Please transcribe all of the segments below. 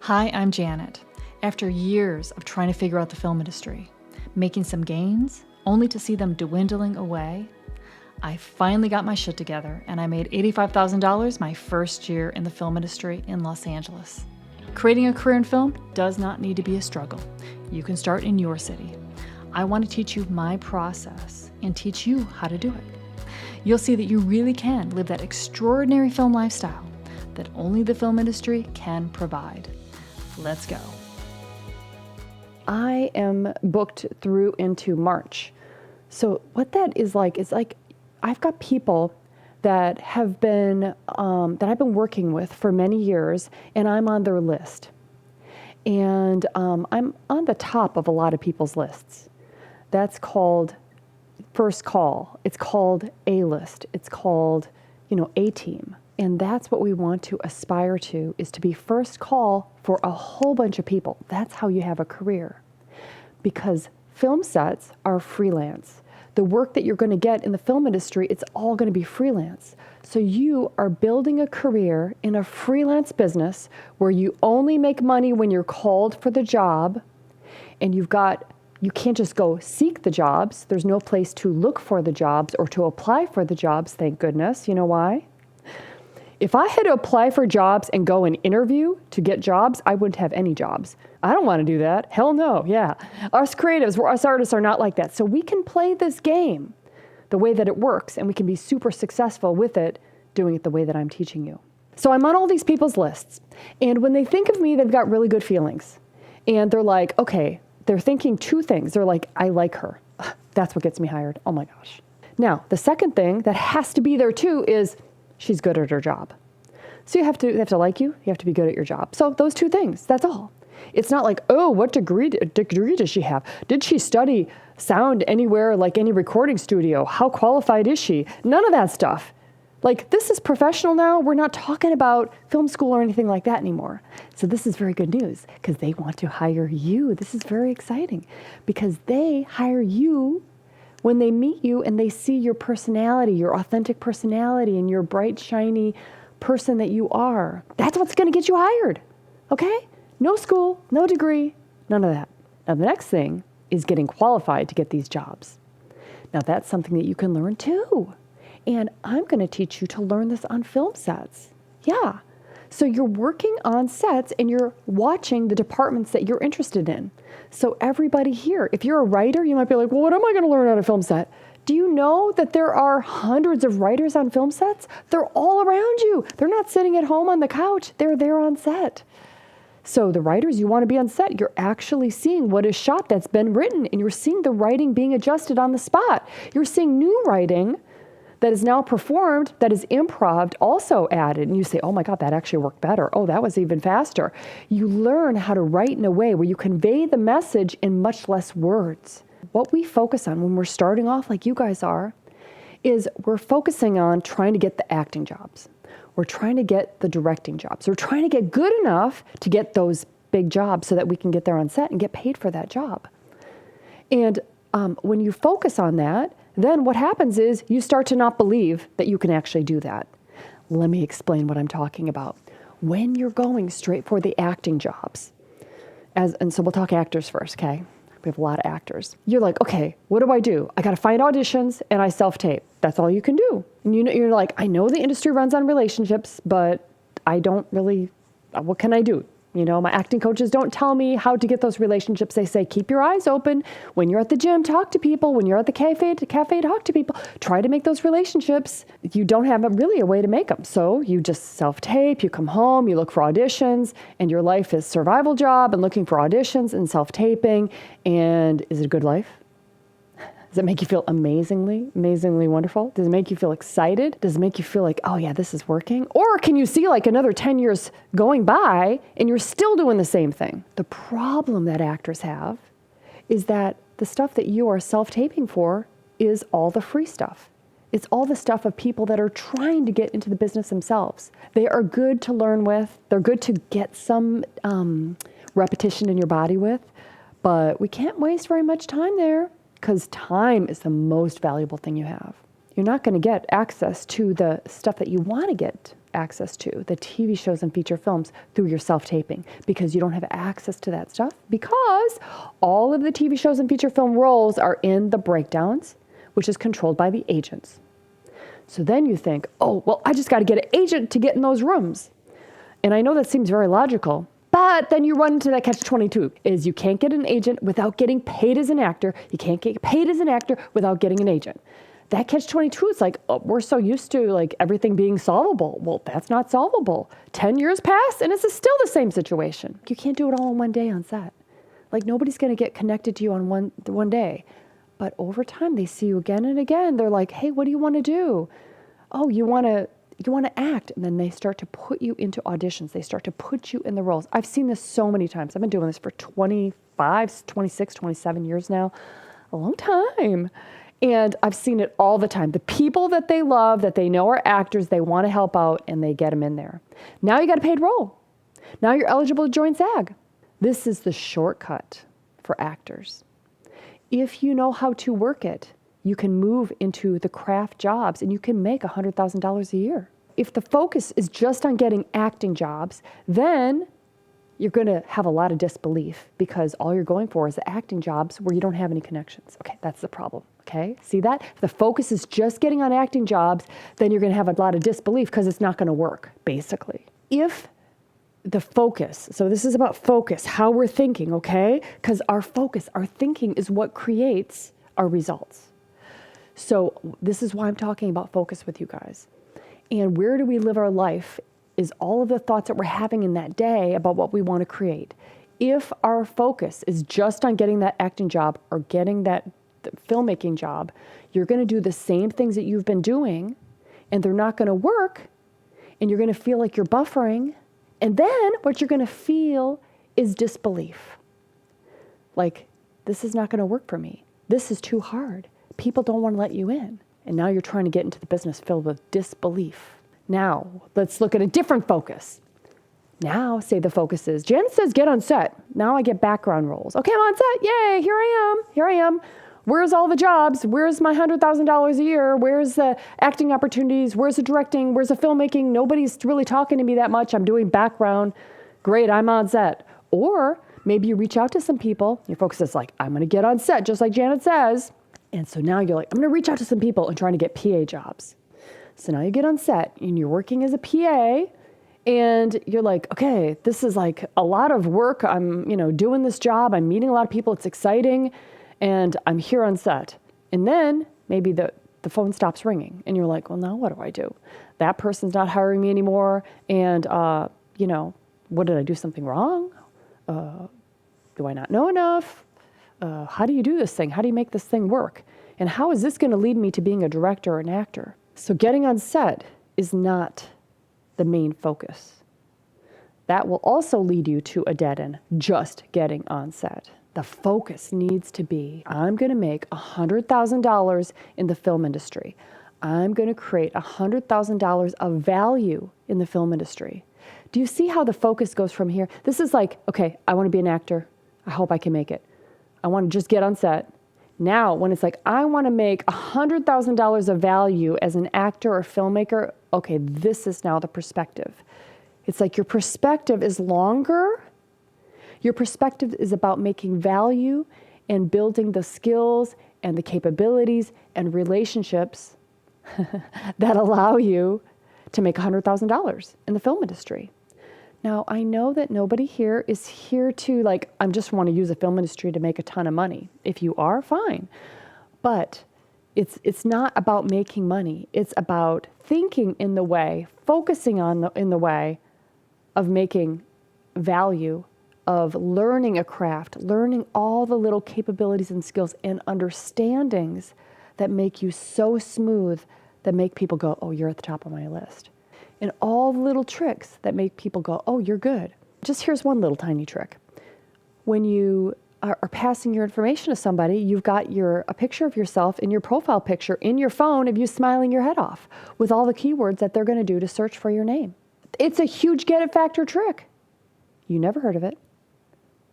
Hi, I'm Janet. After years of trying to figure out the film industry, making some gains, only to see them dwindling away, I finally got my shit together and I made $85,000 my first year in the film industry in Los Angeles. Creating a career in film does not need to be a struggle. You can start in your city. I want to teach you my process and teach you how to do it. You'll see that you really can live that extraordinary film lifestyle that only the film industry can provide. Let's go. I am booked through into March. So what that is like I've got people that have been that I've been working with for many years, and I'm on their list. And I'm on the top of a lot of people's lists. That's called first call. It's called A-list. It's called, A-team. And that's what we want to aspire to, is to be first call for a whole bunch of people. That's how you have a career. Because film sets are freelance. The work that you're going to get in the film industry, it's all going to be freelance. So you are building a career in a freelance business where you only make money when you're called for the job, and you can't just go seek the jobs. There's no place to look for the jobs or to apply for the jobs, thank goodness. You know why? If I had to apply for jobs and go and interview to get jobs, I wouldn't have any jobs. I don't want to do that. Hell no, yeah. Us creatives, us artists are not like that. So we can play this game the way that it works, and we can be super successful with it, doing it the way that I'm teaching you. So I'm on all these people's lists, and when they think of me, they've got really good feelings. And they're like, okay, they're thinking two things. They're like, I like her. That's what gets me hired. Oh my gosh. Now, the second thing that has to be there too is she's good at her job. So they have to like you. You have to be good at your job. So those two things, that's all. It's not like, oh, what degree does she have? Did she study sound anywhere, like any recording studio? How qualified is she? None of that stuff. Like, this is professional now. We're not talking about film school or anything like that anymore. So this is very good news because they want to hire you. This is very exciting because they hire you when they meet you and they see your personality, your authentic personality, and your bright, shiny person that you are. That's what's going to get you hired, okay? No school, no degree, none of that. Now, the next thing is getting qualified to get these jobs. Now, that's something that you can learn too. And I'm going to teach you to learn this on film sets. Yeah. So you're working on sets and you're watching the departments that you're interested in. So everybody here, if you're a writer, you might be like, well, what am I going to learn on a film set? Do you know that there are hundreds of writers on film sets? They're all around you. They're not sitting at home on the couch. They're there on set. So the writers, you want to be on set. You're actually seeing what is shot that's been written, and you're seeing the writing being adjusted on the spot. You're seeing new writing that is now performed, that is improv, also added. And you say, oh my God, that actually worked better. Oh, that was even faster. You learn how to write in a way where you convey the message in much less words. What we focus on when we're starting off like you guys are, is we're focusing on trying to get the acting jobs. We're trying to get the directing jobs. We're trying to get good enough to get those big jobs so that we can get there on set and get paid for that job. And when you focus on that, then what happens is you start to not believe that you can actually do that. Let me explain what I'm talking about. When you're going straight for the acting jobs, and so we'll talk actors first, okay? We have a lot of actors. You're like, okay, what do? I got to find auditions and I self-tape. That's all you can do. And you're like, I know the industry runs on relationships, but I don't really, what can I do? My acting coaches don't tell me how to get those relationships. They say, keep your eyes open. When you're at the gym, talk to people. When you're at the cafe, talk to people. Try to make those relationships. You don't have really a way to make them. So you just self-tape, you come home, you look for auditions, and your life is survival job and looking for auditions and self-taping. And is it a good life? Does it make you feel amazingly wonderful? Does it make you feel excited? Does it make you feel like, oh yeah, this is working? Or can you see like another 10 years going by and you're still doing the same thing? The problem that actors have is that the stuff that you are self-taping for is all the free stuff. It's all the stuff of people that are trying to get into the business themselves. They are good to learn with. They're good to get some repetition in your body with, but we can't waste very much time there. Because time is the most valuable thing you have. You're not going to get access to the stuff that you want to get access to, the TV shows and feature films, through your self-taping, because you don't have access to that stuff, because all of the TV shows and feature film roles are in the breakdowns, which is controlled by the agents. So then you think, oh, well, I just got to get an agent to get in those rooms. And I know that seems very logical, but then you run into that catch-22, is you can't get an agent without getting paid as an actor. You can't get paid as an actor without getting an agent. That catch-22 is like, oh, we're so used to like everything being solvable. Well, that's not solvable. 10 years pass and it's still the same situation. You can't do it all in one day on set. Like nobody's going to get connected to you on one day. But over time, they see you again and again. They're like, hey, what do you want to do? Oh, you want to act. And then they start to put you into auditions. They start to put you in the roles. I've seen this so many times. I've been doing this for 25, 26, 27 years now. A long time. And I've seen it all the time. The people that they love, that they know are actors, they want to help out, and they get them in there. Now you got a paid role. Now you're eligible to join SAG. This is the shortcut for actors. If you know how to work it, you can move into the craft jobs and you can make $100,000 a year. If the focus is just on getting acting jobs, then you're going to have a lot of disbelief, because all you're going for is the acting jobs where you don't have any connections. Okay, that's the problem. Okay, see that? If the focus is just getting on acting jobs, then you're going to have a lot of disbelief because it's not going to work, basically. If the focus, so this is about focus, how we're thinking, okay? Because our focus, our thinking is what creates our results. So this is why I'm talking about focus with you guys. And where do we live our life is all of the thoughts that we're having in that day about what we want to create. If our focus is just on getting that acting job or getting that filmmaking job, you're going to do the same things that you've been doing, and they're not going to work, and you're going to feel like you're buffering, and then what you're going to feel is disbelief. Like, this is not going to work for me. This is too hard. People don't want to let you in. And now you're trying to get into the business filled with disbelief. Now, let's look at a different focus. Now, say the focus is, Jen says get on set. Now I get background roles. Okay, I'm on set. Yay, here I am. Where's all the jobs? Where's my $100,000 a year? Where's the acting opportunities? Where's the directing? Where's the filmmaking? Nobody's really talking to me that much. I'm doing background. Great, I'm on set. Or maybe you reach out to some people. Your focus is like, I'm going to get on set, just like Janet says. And so now you're like, I'm going to reach out to some people and trying to get PA jobs. So now you get on set and you're working as a PA. And you're like, okay, this is like a lot of work. I'm, doing this job. I'm meeting a lot of people. It's exciting. And I'm here on set. And then maybe the phone stops ringing. And you're like, well, now what do I do? That person's not hiring me anymore. And, what did I do something wrong? Do I not know enough? How do you do this thing? How do you make this thing work? And how is this going to lead me to being a director or an actor? So getting on set is not the main focus. That will also lead you to a dead end, just getting on set. The focus needs to be, I'm going to make $100,000 in the film industry. I'm going to create $100,000 of value in the film industry. Do you see how the focus goes from here? This is like, okay, I want to be an actor. I hope I can make it. I want to just get on set. Now, when it's like, I want to make $100,000 of value as an actor or filmmaker, okay, this is now the perspective. It's like your perspective is longer. Your perspective is about making value and building the skills and the capabilities and relationships that allow you to make $100,000 in the film industry. Now, I know that nobody here is here to I just want to use the film industry to make a ton of money. If you are, fine. But it's not about making money. It's about thinking in the way, focusing in the way of making value, of learning a craft, learning all the little capabilities and skills and understandings that make you so smooth, that make people go, oh, you're at the top of my list. And all the little tricks that make people go, oh, you're good. Just here's one little tiny trick. When you are passing your information to somebody, you've got a picture of yourself in your profile picture in your phone of you smiling your head off with all the keywords that they're going to do to search for your name. It's a huge get it factor trick. You never heard of it.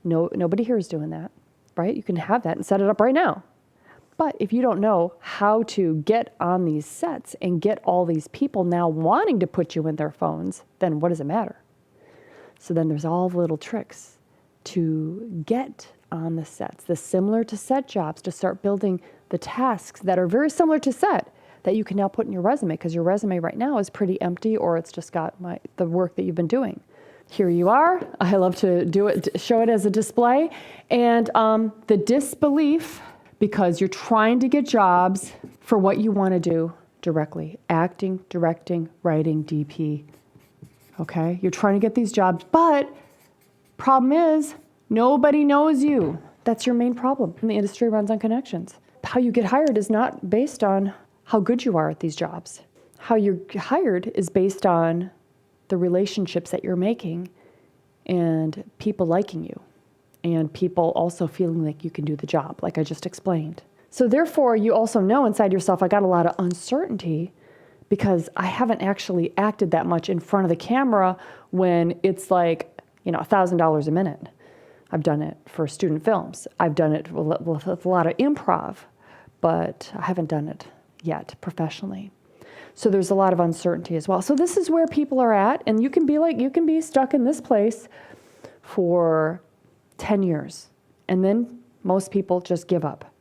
No, nobody here is doing that, right? You can have that and set it up right now. But if you don't know how to get on these sets and get all these people now wanting to put you in their phones, then what does it matter? So then there's all the little tricks to get on the sets, the similar to set jobs, to start building the tasks that are very similar to set that you can now put in your resume, because your resume right now is pretty empty, or it's just got the work that you've been doing. Here you are. I love to do it, show it as a display. And the disbelief, because you're trying to get jobs for what you want to do directly. Acting, directing, writing, DP. Okay? You're trying to get these jobs, but problem is nobody knows you. That's your main problem. And the industry runs on connections. How you get hired is not based on how good you are at these jobs. How you're hired is based on the relationships that you're making and people liking you and people also feeling like you can do the job, like I just explained. So therefore, you also know inside yourself, I got a lot of uncertainty because I haven't actually acted that much in front of the camera when it's like, $1,000 a minute. I've done it for student films. I've done it with a lot of improv, but I haven't done it yet professionally. So there's a lot of uncertainty as well. So this is where people are at, and you can be stuck in this place for 10 years. And then most people just give up.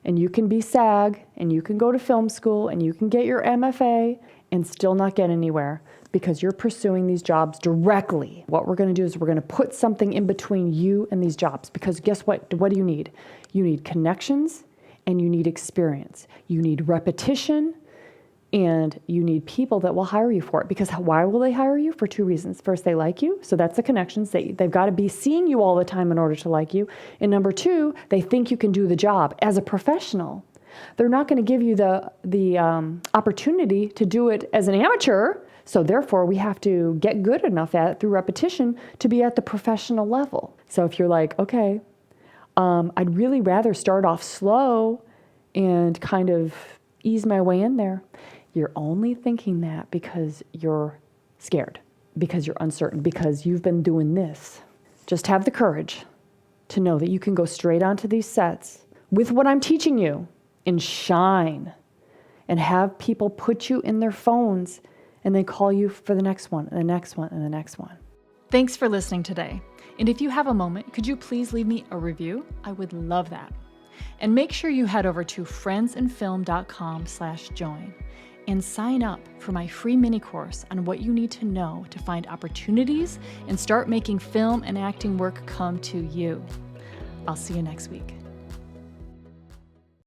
And you can be SAG, and you can go to film school, and you can get your MFA and still not get anywhere because you're pursuing these jobs directly. What we're going to do is we're going to put something in between you and these jobs, because guess what? What do you need? You need connections and you need experience. You need repetition and you need people that will hire you for it. Because why will they hire you? For two reasons. First, they like you. So that's the connections. They've got to be seeing you all the time in order to like you. And number two, they think you can do the job as a professional. They're not going to give you the opportunity to do it as an amateur. So therefore, we have to get good enough at it through repetition to be at the professional level. So if you're like, okay, I'd really rather start off slow and kind of ease my way in there, you're only thinking that because you're scared, because you're uncertain, because you've been doing this. Just have the courage to know that you can go straight onto these sets with what I'm teaching you and shine and have people put you in their phones and then call you for the next one and the next one and the next one. Thanks for listening today. And if you have a moment, could you please leave me a review? I would love that. And make sure you head over to friendsandfilm.com/join and sign up for my free mini course on what you need to know to find opportunities and start making film and acting work come to you. I'll see you next week.